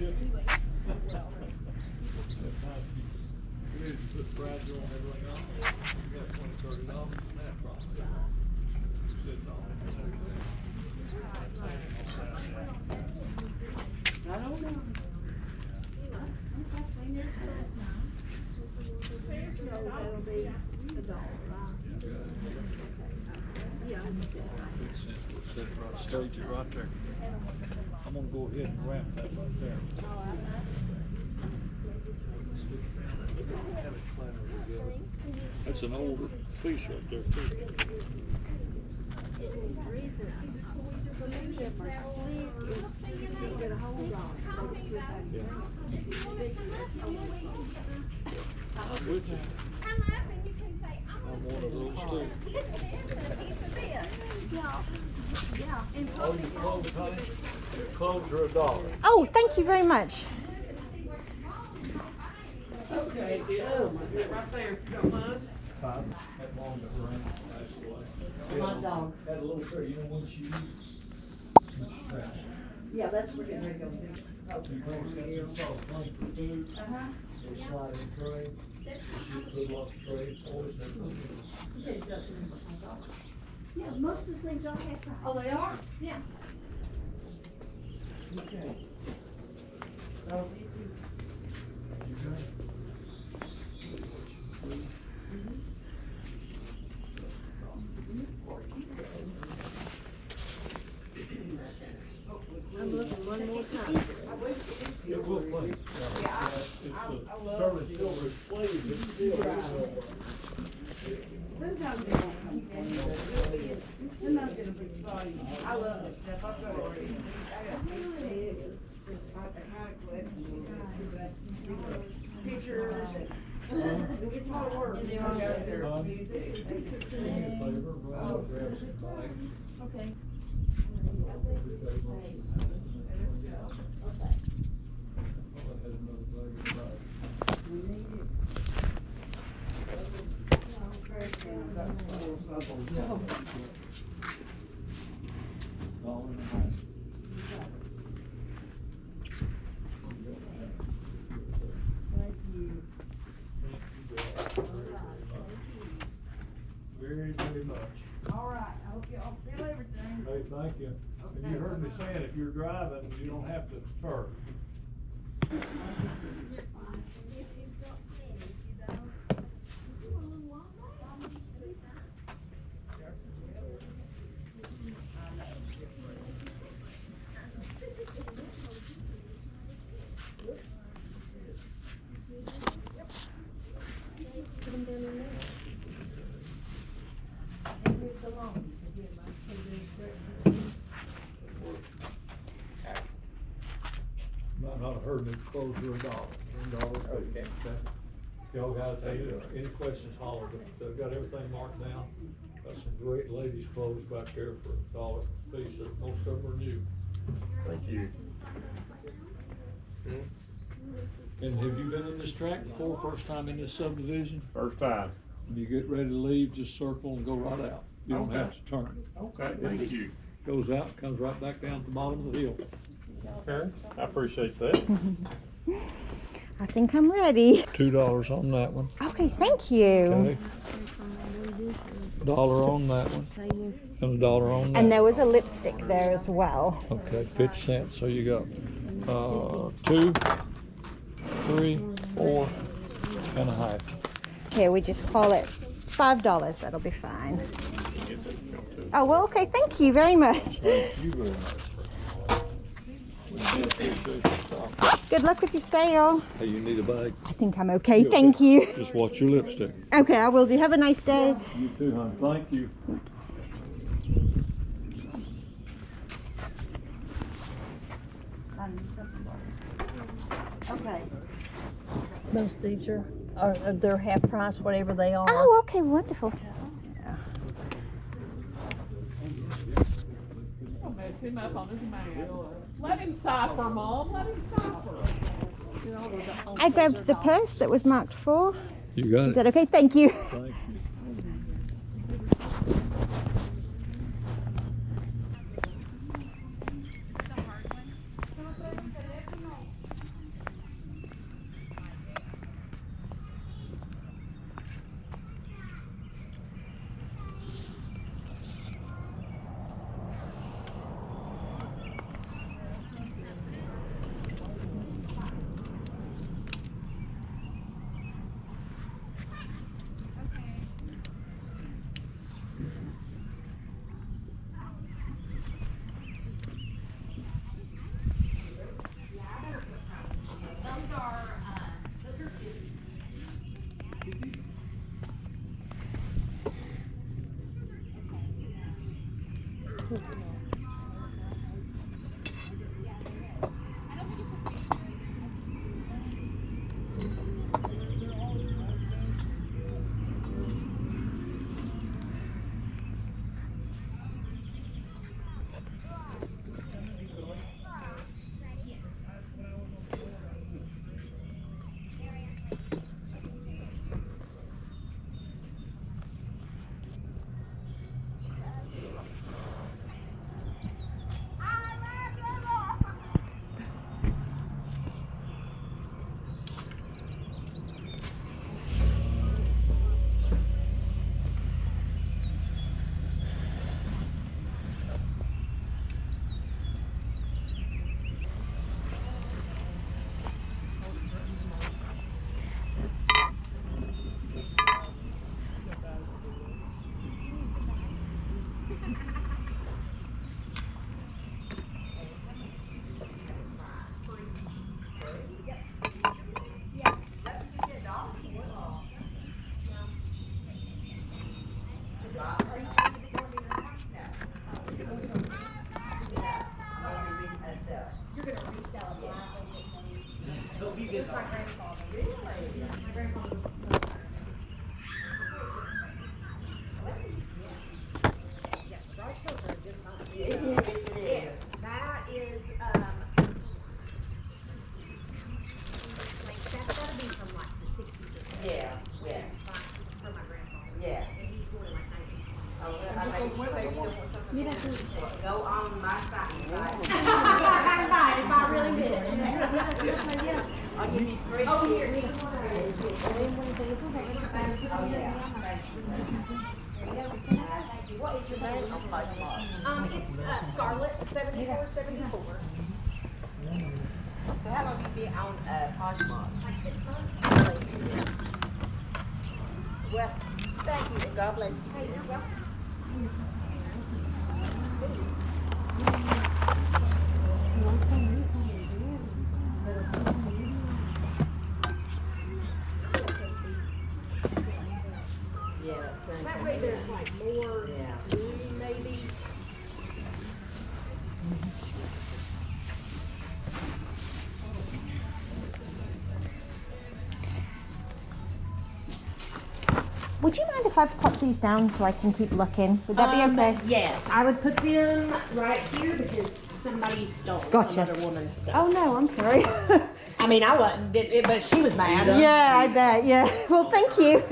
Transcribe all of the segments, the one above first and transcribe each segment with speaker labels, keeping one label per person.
Speaker 1: you? You put fragile on everything else. You got $20, $30 from that profit. Sitting on it.
Speaker 2: I don't know. So that'll be $1, right? Yeah.
Speaker 1: Set it right, stage it right there. I'm gonna go ahead and ramp that right there. That's an older piece right there too.
Speaker 2: The reason some of them are slick is you can't get a hold on.
Speaker 1: I'm with you.
Speaker 3: Come up and you can say,
Speaker 1: I'm one of those too.
Speaker 3: this and this and a piece of this.
Speaker 2: Yeah. And
Speaker 1: Oh, your clothes, honey? Your clothes are $1.
Speaker 4: Oh, thank you very much.
Speaker 2: okay, right there, if you don't mind.
Speaker 1: That long to run, that's
Speaker 2: My dog.
Speaker 1: Had a little tray, you know when she used?
Speaker 2: Yeah, that's what they're gonna do.
Speaker 1: You bring some salt, thing for food, or slide in tray. She put lots of trays, always have them.
Speaker 2: He said he's up in the dog.
Speaker 3: Yeah, most of the things are half price.
Speaker 2: Oh, they are?
Speaker 3: Yeah.
Speaker 2: Okay. Oh,
Speaker 1: You got it?
Speaker 2: I'm looking one more time.
Speaker 1: It will play. It's a sterling silver sleeve, it's still.
Speaker 2: Sometimes they don't come in. Sometimes it'll be spotty. I love this stuff. I've got it already. I got pieces. Pictures and it's hard work.
Speaker 3: And they're all
Speaker 2: there.
Speaker 3: Okay.
Speaker 1: Very, very much.
Speaker 2: All right, I hope y'all sell everything.
Speaker 1: Hey, thank you. And you heard me saying, if you're driving, you don't have to turn. Might not have heard me, close your $1. Okay. Y'all guys, hey, any questions, holler, but I've got everything marked down. Got some great ladies' clothes back there for $1 a piece, that most of them are new.
Speaker 5: Thank you.
Speaker 1: And have you been in this track before, first time in this subdivision?
Speaker 5: First time.
Speaker 1: When you get ready to leave, just circle and go right out. You don't have to turn.
Speaker 5: Okay, thank you.
Speaker 1: Goes out, comes right back down to the bottom of the hill.
Speaker 5: Okay, I appreciate that.
Speaker 4: I think I'm ready.
Speaker 1: $2 on that one.
Speaker 4: Okay, thank you.
Speaker 1: Okay. $1 on that one. And $1 on that.
Speaker 4: And there was a lipstick there as well.
Speaker 1: Okay, 50 cents, so you got 2, 3, 4 and a half.
Speaker 4: Here, we just call it $5. That'll be fine. Oh, well, okay, thank you very much.
Speaker 1: Thank you very much.
Speaker 4: Good luck with your sale.
Speaker 1: Hey, you need a bag?
Speaker 4: I think I'm okay, thank you.
Speaker 1: Just watch your lipstick.
Speaker 4: Okay, I will do. Have a nice day.
Speaker 1: You too, hon. Thank you.
Speaker 2: Okay.
Speaker 6: Most of these are they're half price, whatever they are.
Speaker 4: Oh, okay, wonderful.
Speaker 7: Mess him up on his man. Let him cipher, Mom. Let him cipher.
Speaker 4: I grabbed the purse that was marked for.
Speaker 1: You got
Speaker 4: Is
Speaker 1: it.
Speaker 4: that okay? Thank you.
Speaker 1: Thank you.
Speaker 3: You're gonna resell it.
Speaker 2: It's my grandfather. Really? My grandfather was yes, that is,
Speaker 3: That's gotta be from like the sixties.
Speaker 2: yeah.
Speaker 3: For my grandfather.
Speaker 2: Yeah.
Speaker 3: And he's going like 19.
Speaker 2: I go on my side.
Speaker 3: If I really miss it.
Speaker 2: I'll give you 3.
Speaker 3: Oh, here. What is your name? It's Scarlett, 7474.
Speaker 2: So how long have you been on Poshmark?
Speaker 3: Like 6 months.
Speaker 2: Well, thank you, and God bless you.
Speaker 3: Hey, you're welcome.
Speaker 2: Yeah,
Speaker 3: That way there's like more,
Speaker 2: Yeah.
Speaker 3: maybe.
Speaker 4: Would you mind if I pop these down so I can keep looking? Would that be okay?
Speaker 8: Yes, I would put them right here because somebody stole
Speaker 4: Gotcha.
Speaker 8: some other woman's stuff.
Speaker 4: Oh no, I'm sorry.
Speaker 8: I mean, I wasn't, but she was mad.
Speaker 4: Yeah, I bet. Yeah. Well, thank you.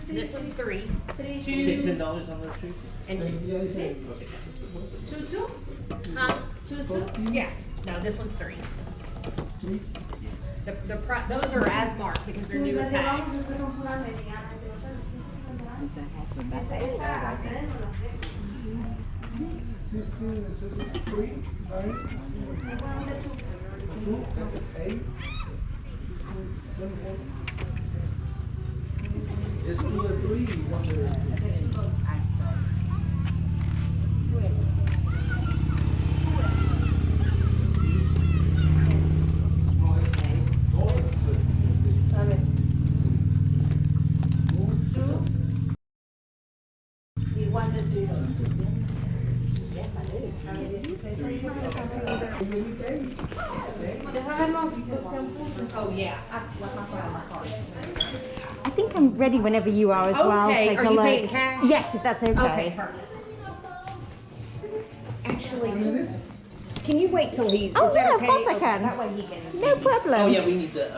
Speaker 8: This one's 3.
Speaker 5: Take $10 on those shoes?
Speaker 8: And 2. Two? Huh? 2? Yeah. No, this one's 3. Those are as marked because they're newer tags.
Speaker 9: It's 2 or 3, one
Speaker 2: You want to do?
Speaker 8: Yes, I do. Oh, yeah.
Speaker 4: I think I'm ready whenever you are as well.
Speaker 8: Okay,
Speaker 4: Take
Speaker 8: are
Speaker 4: a
Speaker 8: you
Speaker 4: look.
Speaker 8: paying cash?
Speaker 4: Yes, if that's okay.
Speaker 8: Okay, perfect. Actually, can you wait till he's?
Speaker 4: Oh,
Speaker 8: is that
Speaker 4: yeah, of
Speaker 8: okay?
Speaker 4: course I
Speaker 8: Okay,
Speaker 4: can.
Speaker 8: That way he can.
Speaker 4: No problem.
Speaker 5: Oh, yeah, we need to,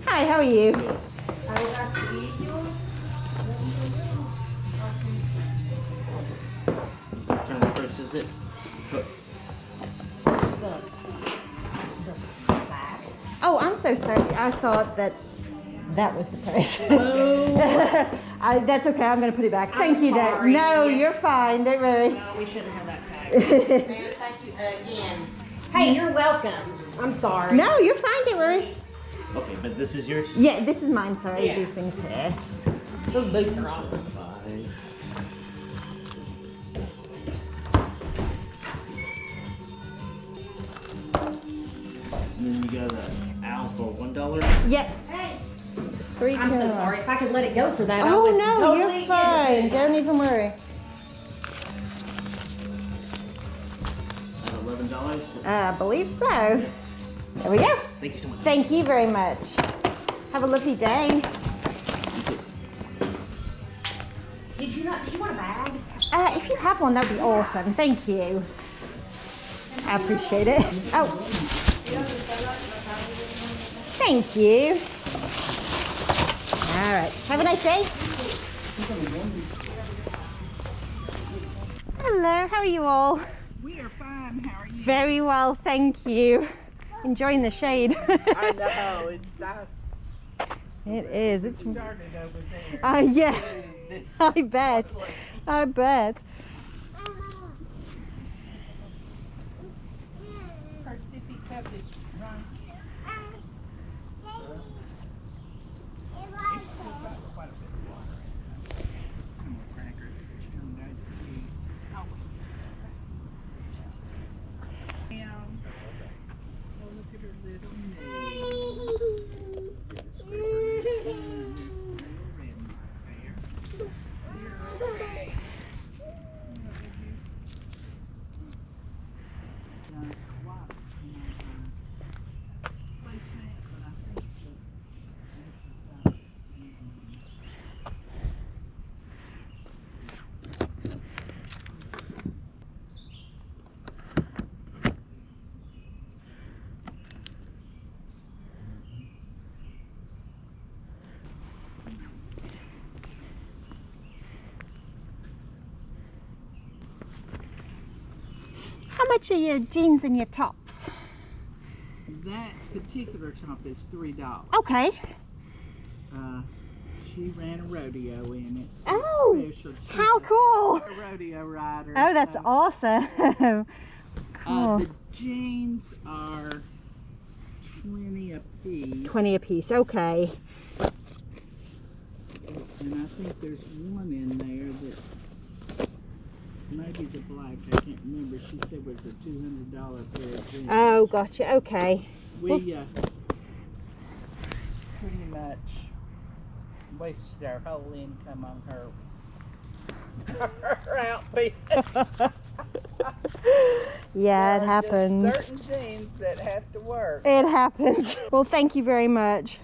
Speaker 4: Hi, how are you?
Speaker 5: what kind of purse is it?
Speaker 8: It's the sack.
Speaker 4: Oh, I'm so sorry. I thought that was the price.
Speaker 8: Oh.
Speaker 4: That's okay. I'm going to put it back. Thank
Speaker 8: I'm
Speaker 4: you, Dad.
Speaker 8: sorry.
Speaker 4: No, you're fine. Don't worry.
Speaker 8: No, we shouldn't have that tag.
Speaker 2: Man, thank you again.
Speaker 8: Hey, you're welcome. I'm sorry.
Speaker 4: No, you're fine. Don't worry.
Speaker 5: Okay, but this is yours?
Speaker 4: Yeah, this is mine. Sorry,
Speaker 8: Yeah.
Speaker 4: these things here.
Speaker 8: Those boots are awesome.
Speaker 5: 5. And then you got an owl for $1.
Speaker 4: Yeah. Three
Speaker 8: I'm so
Speaker 4: kilo.
Speaker 8: sorry. If I could let it go for that, I
Speaker 4: Oh
Speaker 8: would
Speaker 4: no,
Speaker 8: totally
Speaker 4: you're
Speaker 8: get
Speaker 4: fine.
Speaker 8: it.
Speaker 4: Don't even worry.
Speaker 5: $11.
Speaker 4: I believe so. There we go.
Speaker 5: Thank you so much.
Speaker 4: Thank you very much. Have a lovely day.
Speaker 8: Did you want a bag?
Speaker 4: If you have one, that'd be awesome. Thank you. I appreciate it. Oh. Thank you. All right. Have a nice day. Hello, how are you all?
Speaker 2: We are fine, how are you?
Speaker 4: Very well, thank you. Enjoying the shade.
Speaker 2: I know, it's nice.
Speaker 4: It is. It's
Speaker 2: Started over there.
Speaker 4: yeah. I bet. I bet.
Speaker 2: Her sippy cup is run. It's still got quite a bit of water in it. And more crackers, which you don't know that you. Oh. Oh, look at her little nose.
Speaker 4: How much are your jeans and your tops?
Speaker 2: That particular top is $3.
Speaker 4: Okay.
Speaker 2: She ran a rodeo in it. So
Speaker 4: Oh,
Speaker 2: it's special. She's
Speaker 4: how cool.
Speaker 2: a rodeo rider.
Speaker 4: Oh, that's
Speaker 2: so,
Speaker 4: awesome. Cool.
Speaker 2: The jeans are 20 a piece.
Speaker 4: 20 a piece, okay.
Speaker 2: And I think there's one in there that maybe the black, I can't remember. She said was a $200 pair of jeans.
Speaker 4: Oh, gotcha, okay.
Speaker 2: We pretty much wasted our whole income on her outfit.
Speaker 4: Yeah, it
Speaker 2: There are just
Speaker 4: happens.
Speaker 2: certain jeans that have to work.
Speaker 4: It happens. Well, thank you very much.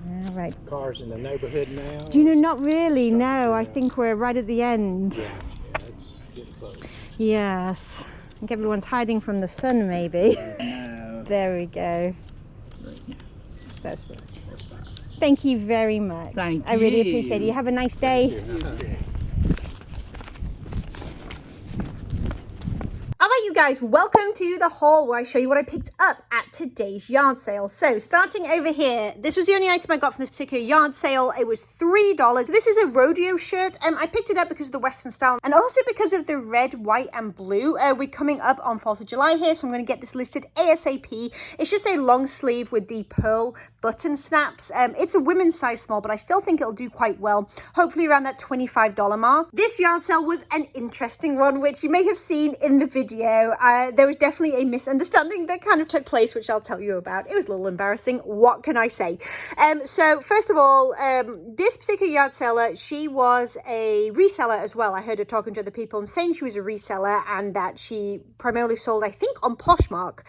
Speaker 4: All right.
Speaker 9: Cars in the neighborhood now?
Speaker 4: Do you know, not really, no. I think we're right at the end.
Speaker 9: Yeah, it's getting close.
Speaker 4: Yes. I think everyone's hiding from the sun, maybe.
Speaker 2: No.
Speaker 4: There we go. That's it. Thank you very much.
Speaker 2: Thank
Speaker 4: I really
Speaker 2: you.
Speaker 4: appreciate it. You have a nice day. Alright you guys, welcome to the haul where I show you what I picked up at today's yard sale. So starting over here, this was the only item I got from this particular yard sale. It was $3. This is a rodeo shirt. I picked it up because of the Western style and also because of the red, white and blue. We're coming up on 4th of July here, so I'm going to get this listed ASAP. It's just a long sleeve with the pearl button snaps. It's a women's size small, but I still think it'll do quite well. Hopefully around that $25 mark. This yard sale was an interesting one, which you may have seen in the video. There was definitely a misunderstanding that kind of took place, which I'll tell you about. It was a little embarrassing. What can I say? So first of all, this particular yard seller, she was a reseller as well. I heard her talking to other people and saying she was a reseller and that she primarily sold, I think, on Poshmark.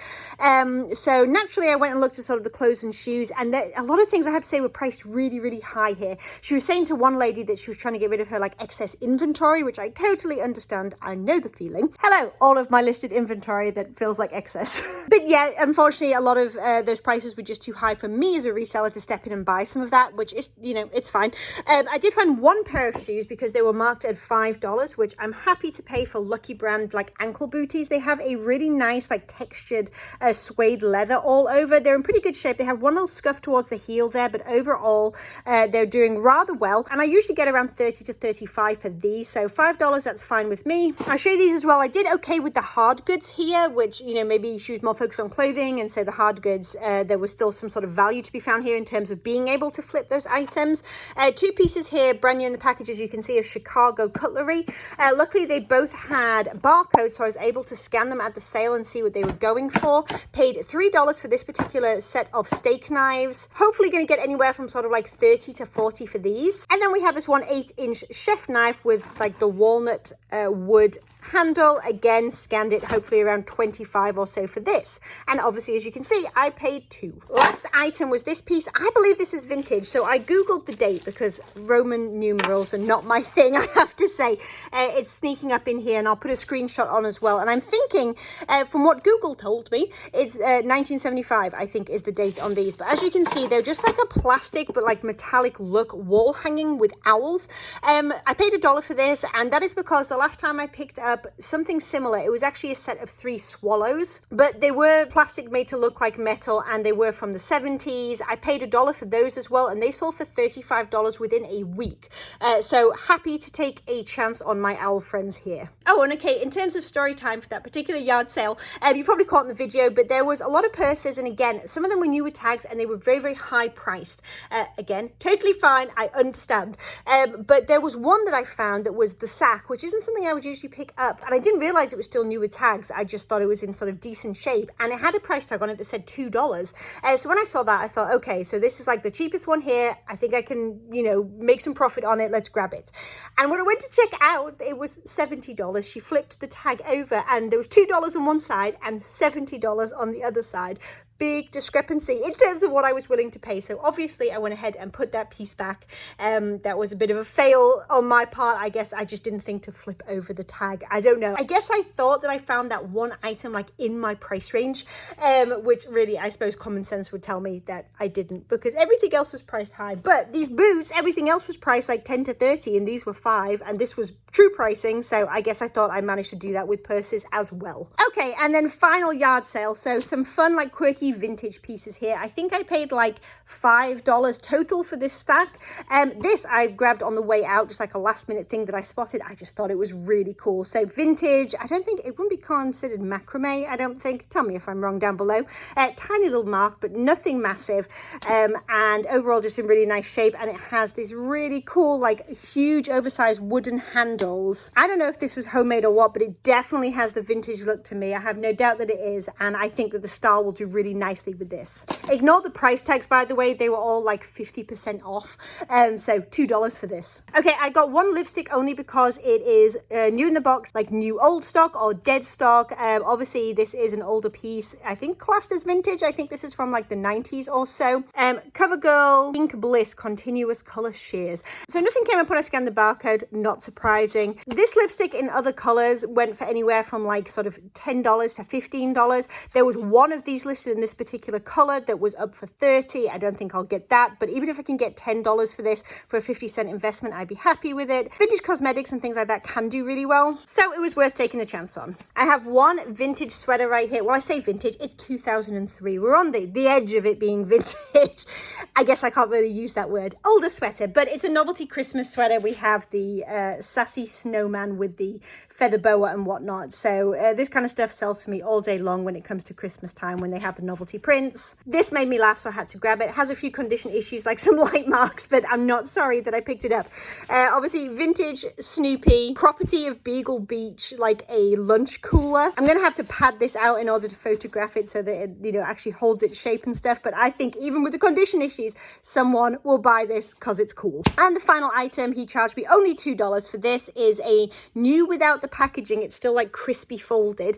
Speaker 4: So naturally, I went and looked at sort of the clothes and shoes, and a lot of things I have to say were priced really, really high here. She was saying to one lady that she was trying to get rid of her like excess inventory, which I totally understand. I know the feeling. Hello, all of my listed inventory that feels like excess. But yeah, unfortunately, a lot of those prices were just too high for me as a reseller to step in and buy some of that, which is, you know, it's fine. I did find one pair of shoes because they were marked at $5, which I'm happy to pay for Lucky Brand like ankle booties. They have a really nice like textured suede leather all over. They're in pretty good shape. They have one little scuff towards the heel there, but overall they're doing rather well. And I usually get around 30 to 35 for these, so $5, that's fine with me. I'll show you these as well. I did okay with the hard goods here, which, you know, maybe she was more focused on clothing, and so the hard goods, there was still some sort of value to be found here in terms of being able to flip those items. Two pieces here, brand new in the package, as you can see, of Chicago cutlery. Luckily, they both had barcodes, so I was able to scan them at the sale and see what they were going for. Paid $3 for this particular set of steak knives. Hopefully going to get anywhere from sort of like 30 to 40 for these. And then we have this one 8-inch chef knife with like the walnut wood handle. Again, scanned it, hopefully around 25 or so for this. And obviously, as you can see, I paid $2. Last item was this piece. I believe this is vintage, so I googled the date because Roman numerals are not my thing, I have to say. It's sneaking up in here, and I'll put a screenshot on as well. And I'm thinking, from what Google told me, it's 1975, I think, is the date on these. But as you can see, they're just like a plastic but like metallic look wall hanging with owls. I paid $1 for this, and that is because the last time I picked up something similar, it was actually a set of 3 swallows, but they were plastic made to look like metal, and they were from the 70s. I paid $1 for those as well, and they sold for $35 within a week. So happy to take a chance on my owl friends here. Oh, and okay, in terms of story time for that particular yard sale, you probably caught in the video, but there was a lot of purses, and again, some of them were new with tags, and they were very, very high priced. Again, totally fine, I understand. But there was one that I found that was the sack, which isn't something I would usually pick up, and I didn't realize it was still new with tags. I just thought it was in sort of decent shape, and it had a price tag on it that said $2. So when I saw that, I thought, okay, so this is like the cheapest one here. I think I can, you know, make some profit on it. Let's grab it. And when I went to check out, it was $70. She flipped the tag over, and there was $2 on one side and $70 on the other side. Big discrepancy in terms of what I was willing to pay. So obviously I went ahead and put that piece back. That was a bit of a fail on my part. I guess I just didn't think to flip over the tag. I don't know. I guess I thought that I found that one item like in my price range, which really I suppose common sense would tell me that I didn't, because everything else was priced high. But these boots, everything else was priced like 10 to 30, and these were 5, and this was true pricing. So I guess I thought I managed to do that with purses as well. Okay, and then final yard sale. So some fun like quirky vintage pieces here. I think I paid like $5 total for this stack. This I grabbed on the way out, just like a last minute thing that I spotted. I just thought it was really cool. So vintage, I don't think it wouldn't be considered macrame, I don't think. Tell me if I'm wrong down below. Tiny little mark, but nothing massive. And overall just in really nice shape, and it has this really cool like huge oversized wooden handles. I don't know if this was homemade or what, but it definitely has the vintage look to me. I have no doubt that it is, and I think that the style will do really nicely with this. Ignore the price tags, by the way. They were all like 50% off. So $2 for this. Okay, I got one lipstick only because it is new in the box, like new old stock or dead stock. Obviously this is an older piece, I think classed as vintage. I think this is from like the 90s or so. CoverGirl Pink Bliss Continuous Color Shears. So nothing came up when I scanned the barcode, not surprising. This lipstick in other colors went for anywhere from like sort of $10 to $15. There was one of these listed in this particular color that was up for $30. I don't think I'll get that, but even if I can get $10 for this for a 50-cent investment, I'd be happy with it. Vintage cosmetics and things like that can do really well, so it was worth taking a chance on. I have one vintage sweater right here. Well, I say vintage, it's 2003. We're on the edge of it being vintage. I guess I can't really use that word. Older sweater, but it's a novelty Christmas sweater. We have the sassy snowman with the feather boa and whatnot. So this kind of stuff sells for me all day long when it comes to Christmas time, when they have the novelty prints. This made me laugh, so I had to grab it. It has a few condition issues, like some light marks, but I'm not sorry that I picked it up. Obviously, vintage Snoopy, property of Beagle Beach, like a lunch cooler. I'm going to have to pad this out in order to photograph it so that it, you know, actually holds its shape and stuff. But I think even with the condition issues, someone will buy this because it's cool. And the final item, he charged me only $2 for this, is a new without the packaging. It's still like crispy folded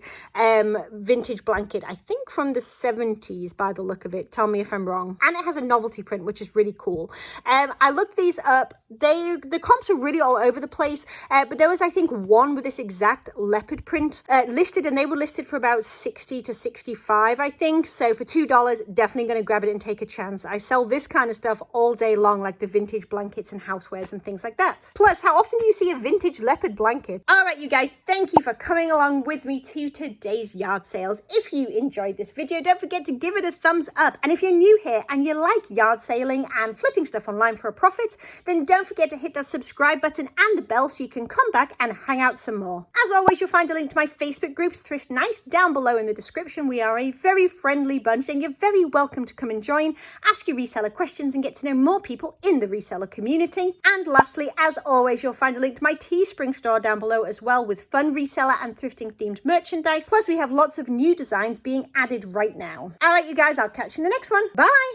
Speaker 4: vintage blanket, I think from the 70s by the look of it. Tell me if I'm wrong. And it has a novelty print, which is really cool. I looked these up. The comps are really all over the place, but there was, I think, one with this exact leopard print listed, and they were listed for about $60 to $65, I think. So for $2, definitely going to grab it and take a chance. I sell this kind of stuff all day long, like the vintage blankets and housewares and things like that. Plus, how often do you see a vintage leopard blanket? All right, you guys, thank you for coming along with me to today's yard sales. If you enjoyed this video, don't forget to give it a thumbs up. And if you're new here and you like yard saling and flipping stuff online for a profit, then don't forget to hit that subscribe button and the bell so you can come back and hang out some more. As always, you'll find a link to my Facebook group, Thrift Nice, down below in the description. We are a very friendly bunch, and you're very welcome to come and join, ask your reseller questions, and get to know more people in the reseller community. And lastly, as always, you'll find a link to my Teespring store down below as well, with fun reseller and thrifting themed merchandise. Plus, we have lots of new designs being added right now. All right, you guys, I'll catch you in the next one. Bye.